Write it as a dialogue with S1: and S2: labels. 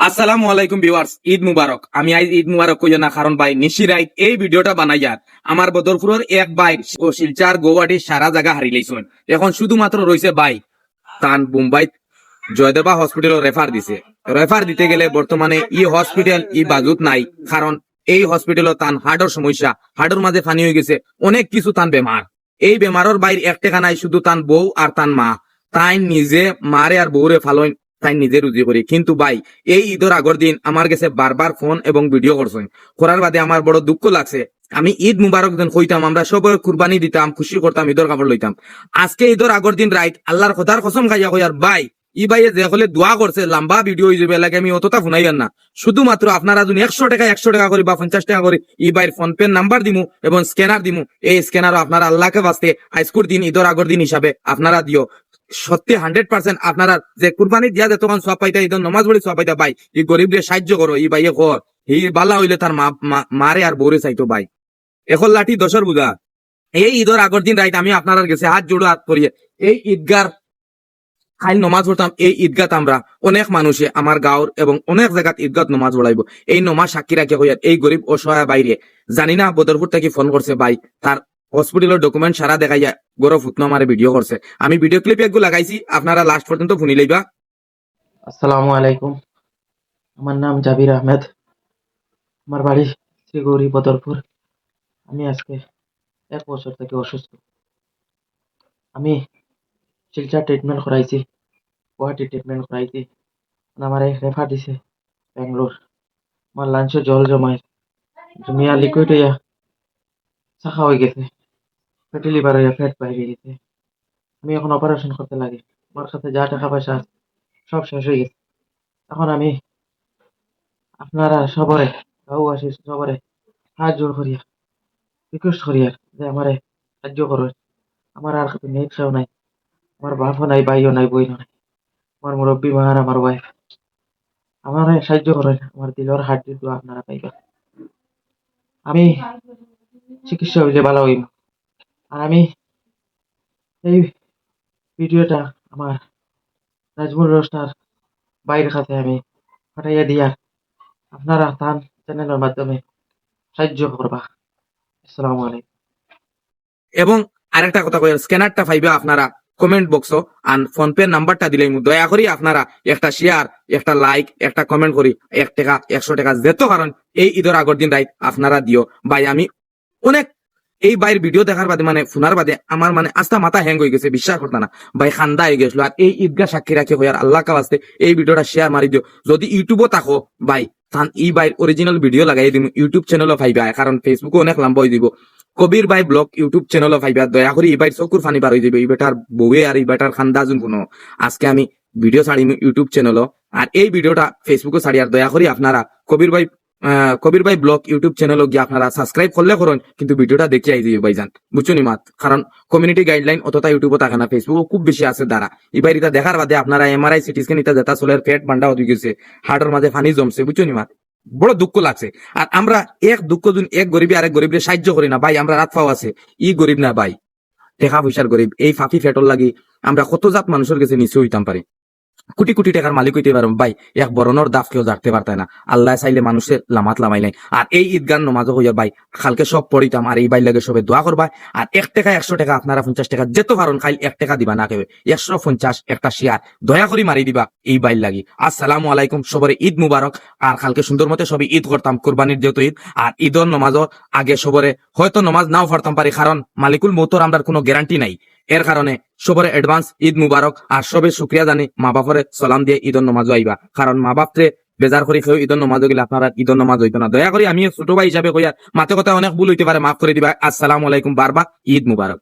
S1: আসসালামু আলাইকুম ভিউয়ার্স, ঈদ মুবারক। আমি আজ ঈদ মুবারক কইয়া না, কারণ ভাই নিশিরাইত এই ভিডিওটা বানাইয়ার আমার বদরপুরের এক ভাই ও শিলচার গৌহাটি সারা জায়গা হারি লাইছেন। এখন শুধুমাত্র রয়েছে ভাই তান মুম্বাই জয়দেবা হসপিটাল রেফার দিছে। রেফার দিতে গেলে বর্তমানে ই হসপিটাল ই বাজুত নাই, কারণ এই হসপিটাল তান হার্টের সমস্যা, হার্টের মাঝে ফানি হয়ে গেছে, অনেক কিছু তান বেমার। এই বেমারের বাইরে এক টাকা নাই, শুধু তান বউ আর তান মা। তাই নিজে মারে আর বউরে ফালইন, তাই নিজে রুজি করি। কিন্তু ভাই এই ঈদের আগর দিন আমার কাছে বারবার ফোন এবং ভিডিও করছেন, করার বাদে আমার বড় দুঃখ লাগছে। আমি ঈদ মুবারক দিন কইতাম, আমরা সবাই কুরবানি দিতাম, খুশি করতাম, ঈদের কাপড় লইতাম। আজকে ঈদের আগর দিন রাইট আল্লাহর খোদার কসম খাইয়া কই আর ভাই ই ভাইয়ে যে হলে দোয়া করছে, লম্বা ভিডিও হয়ে যাবে, লাগে আমি অতটা শুনাইয়ার না। শুধুমাত্র আপনারা যদি 100 টাকা করি বা 50 টাকা করি ই ভাইয়ের ফোন পে নাম্বার দিমু এবং স্ক্যানার দিমু। এই স্ক্যানার আপনারা আল্লাহকে বাঁচতে আইসকুর দিন ঈদের আগর দিন হিসাবে আপনারা দিও। সত্যি 100% আপনারা যে কুরবানি দিয়া যে তখন সব পাইতা, ঈদের নমাজ পড়ি সব পাইতা। ভাই এই গরিবরে সাহায্য করো, ই ভাইয়ে কর এই বালা হইলে তার মারে আর বউরে চাইতো। ভাই এখন লাঠি দশর বুঝা। এই ঈদের আগর দিন রাইট আমি আপনার কাছে হাত জোড়ো হাত করিয়ে এই ঈদগার খাইল নমাজ পড়তাম। এই ঈদগাত আমরা অনেক মানুষে আমার গাঁওর এবং অনেক জায়গাত ঈদগাত নমাজ পড়াইব। এই নমাজ সাক্ষী রাখে হইয়ার এই গরিব অসহায় বাইরে জানি না বদরপুর থেকে ফোন করছে ভাই, তার হসপিটালের ডকুমেন্ট সারা দেখাইয়া গরব ফুটনো আমার ভিডিও করছে। আমি ভিডিও ক্লিপ একগুলো লাগাইছি, আপনারা লাস্ট পর্যন্ত শুনি লইবা।
S2: আসসালামু আলাইকুম। আমার নাম জাবির আহমেদ। আমার বাড়ি শ্রীগৌরী বদরপুর। আমি আজকে 1 বছর থেকে অসুস্থ। আমি শিলচর ট্রিটমেন্ট করাইছি, গুয়াহাটি ট্রিটমেন্ট করাইছি। আমার রেফার দিছে ব্যাঙ্গালোর। আমার লাঞ্চে জল জমায় জমিয়া লিকুইড হইয়া শাখা হয়ে গেছে, ফ্যাটি লিভার হইয়া ফ্যাট বাইরে গেছে। আমি এখন অপারেশন করতে লাগে। আমার সাথে যা টাকা পয়সা আছে সব শেষ হয়ে গেছে। এখন আমি আপনারা সবরে গাঁওবাসী সবরে হাত জোর করিয়া রিকোয়েস্ট করিয়া যে আমারে সাহায্য করো। আমার আর নেট সেও নাই, আমার বাপও নাই, ভাইও নাই, বইও নাই। আমার মুরব্বী মা আর আমার ওয়াইফ আমারে সাহায্য করেন। আমার দিলর হার্ট দিল আপনারা পাইবেন। আমি চিকিৎসা হইলে ভালো হইব। আর আমি এই ভিডিওটা আমার নাজমুল রোশনার বাইরের কাছে আমি পাঠাইয়া দিয়া আপনারা তার চ্যানেলের মাধ্যমে সাহায্য করবা। আসসালামু আলাইকুম।
S1: এবং আরেকটা কথা কই, স্ক্যানারটা পাইবা আপনারা কমেন্ট বক্স আর ফোন পে নাম্বারটা দিলে দয়া করি আপনারা একটা শেয়ার, একটা লাইক, একটা কমেন্ট করি 1 টাকা 100 টাকা যেত, কারণ এই ঈদের আগর দিন রাইট আপনারা দিও। ভাই আমি অনেক এই বাইরের ভিডিও দেখার বাদে মানে শোনার বাদে আমার মানে আস্থা মাথা হ্যাং হয়ে গেছে, বিশ্বাস করতে না ভাই, খান্দা হয়ে গেছিল। আর এই ঈদগাহ সাক্ষী রাখে হই আর আল্লাহ কা বাস্তে এই ভিডিওটা শেয়ার মারি দিও। যদি ইউটিউবও থাকো ভাই তান ই বাইর অরিজিনাল ভিডিও লাগাই দিম, ইউটিউব চ্যানেলও পাইবা, কারণ ফেসবুকে অনেক লম্বা হয়ে দিব। কবির ভাই ব্লগ ইউটিউব চ্যানেলও পাইবা। দয়া করে এই বাইর চকুর ফানি বার হয়ে যাবে, এই বেটার বউয়ে আর এই বেটার খান্দা যোন কোনো। আজকে আমি ভিডিও ছাড়িম ইউটিউব চ্যানেলও, আর এই ভিডিওটা ফেসবুকে ছাড়ি। আর দয়া করি আপনারা কবির ভাই ব্লগ ইউটিউব চ্যানেল গিয়ে আপনারা সাবস্ক্রাইব করলে করুন, কিন্তু ভিডিওটা দেখে আই দিও ভাইজান, বুঝছো নি মাত। কারণ কমিউনিটি গাইডলাইন অতটা ইউটিউবে থাকে না, ফেসবুকে খুব বেশি আছে দ্বারা। এবার এটা দেখার বাদে আপনারা এমআরআই সিটি স্ক্যান এটা যেটা চলে পেট বান্ডা হয়ে গেছে, হার্টের মাঝে পানি জমছে, বুঝছো নি মাত। বড় দুঃখ লাগছে। আর আমরা এক দুঃখ দিন এক গরিবে আরেক গরিবের সাহায্য করি না ভাই, আমরা রাত পাও আছে। ই গরিব না ভাই, টাকা পয়সার গরিব। এই ফাঁকি ফেটল লাগি আমরা কত জাত মানুষের কাছে নিচে হইতাম পারি, কোটি কোটি টাকার মালিক হইতে পারো ভাই, এক বরণর দাফ কেউ জানতে পারতাই না। আল্লাহ চাইলে মানুষের লামাত লামাই নাই। আর এই ঈদগান নমাজও হইয়া ভাই খালকে সব পড়িতাম, আর এই ভাই লাগে সবে দোয়া করবা। আর 1 টাকা 100 টাকা আপনারা 50 টাকা যেত পারেন, খাইল 1 টাকা দিবা না কেউ, 150 একটা শেয়ার দয়া করে মারি দিবা এই বাইর লাগি। আসসালামু আলাইকুম, সবরে ঈদ মুবারক। আর খালকে সুন্দর মতে সবই ঈদ করতাম, কুরবানির যেহেতু ঈদ। আর ঈদর নমাজও আগে সবরে হয়তো নমাজ নাও পড়তাম পারি, কারণ মালিকুল মৌতর আমরা কোনো গ্যারান্টি নাই। এর কারণে সবরে অ্যাডভান্স ঈদ মুবারক। আর সবে শুক্রিয়া জানি মা বাপরে সালাম দিয়ে ঈদর নমাজও আইবা, কারণ মা বাপরে বেজার করে খেয়েও ঈদর নমাজও গেলে আপনারা ঈদর নমাজ হইতো না। দয়া করে আমি ছোট ভাই হিসাবে কইয়া মাথে কথা অনেক ভুল হইতে পারে, মাফ করে দিবা। আসসালামু আলাইকুম, বারবার ঈদ মুবারক।